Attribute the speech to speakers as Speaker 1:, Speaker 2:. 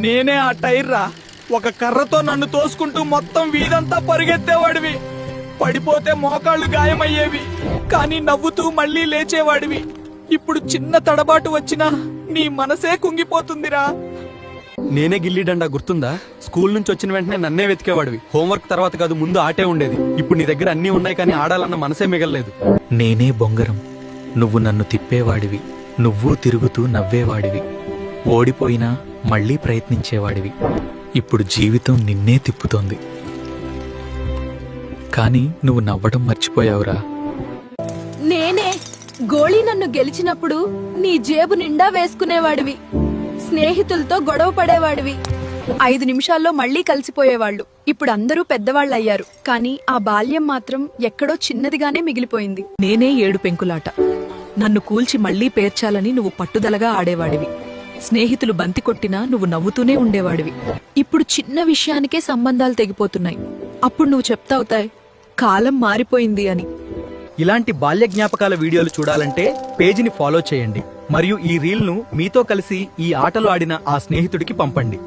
Speaker 1: నేనే ఆ టైర్ రా. ఒక కర్రతో నన్ను తోసుకుంటూ మొత్తం వీధంతా పరిగెత్తేవాడివి. పడిపోతే మోకాళ్ళు గాయమయ్యేవి, కానీ నవ్వుతూ మళ్ళీ లేచేవాడివి. ఇప్పుడు చిన్న తడబాటు వచ్చినా నీ మనసే కుంగిపోతుందిరా.
Speaker 2: నేనే గిల్లీ డండా గుర్తుందా? స్కూల్ నుంచి వచ్చిన వెంటనే నన్నే వెతికేవాడివి. హోంవర్క్ తర్వాత కాదు, ముందు ఆటే ఉండేది. ఇప్పుడు నీ దగ్గర అన్నీ ఉన్నాయి, కానీ ఆడాలన్న మనసే మిగలలేదు.
Speaker 1: నేనే బొంగరం, నువ్వు నన్ను తిప్పేవాడివి. నువ్వు తిరుగుతూ నవ్వేవాడివి. ఓడిపోయినా మళ్ళీ ప్రయత్నించేవాడివి. ఇప్పుడు జీవితం నిన్నే తిప్పుతోంది, కానీ నువ్వు నవ్వడం మర్చిపోయావురా.
Speaker 3: నేనే గోళీ నన్ను గెలిచినప్పుడు నీ జేబు నిండా వేసుకునేవాడివి. స్నేహితులతో గొడవ పడేవాడివి. 5 నిమిషాల్లో మళ్లీ కలిసిపోయేవాళ్లు. ఇప్పుడు అందరూ పెద్దవాళ్ళయ్యారు, కానీ ఆ బాల్యం మాత్రం ఎక్కడో చిన్నదిగానే మిగిలిపోయింది.
Speaker 4: నేనే 7 పెంకులాట. నన్ను కూల్చి మళ్లీ పేర్చాలని నువ్వు పట్టుదలగా ఆడేవాడివి. స్నేహితులు బంతి కొట్టినా నువ్వు నవ్వుతూనే ఉండేవాడివి. ఇప్పుడు చిన్న విషయానికే సంబంధాలు తెగిపోతున్నాయి. అప్పుడు నువ్వు చెప్తావుతాయి, కాలం మారిపోయింది అని.
Speaker 2: ఇలాంటి బాల్య జ్ఞాపకాల వీడియోలు చూడాలంటే పేజీని ఫాలో చేయండి, మరియు ఈ రీల్ ను మీతో కలిసి ఈ ఆటలు ఆడిన ఆ స్నేహితుడికి పంపండి.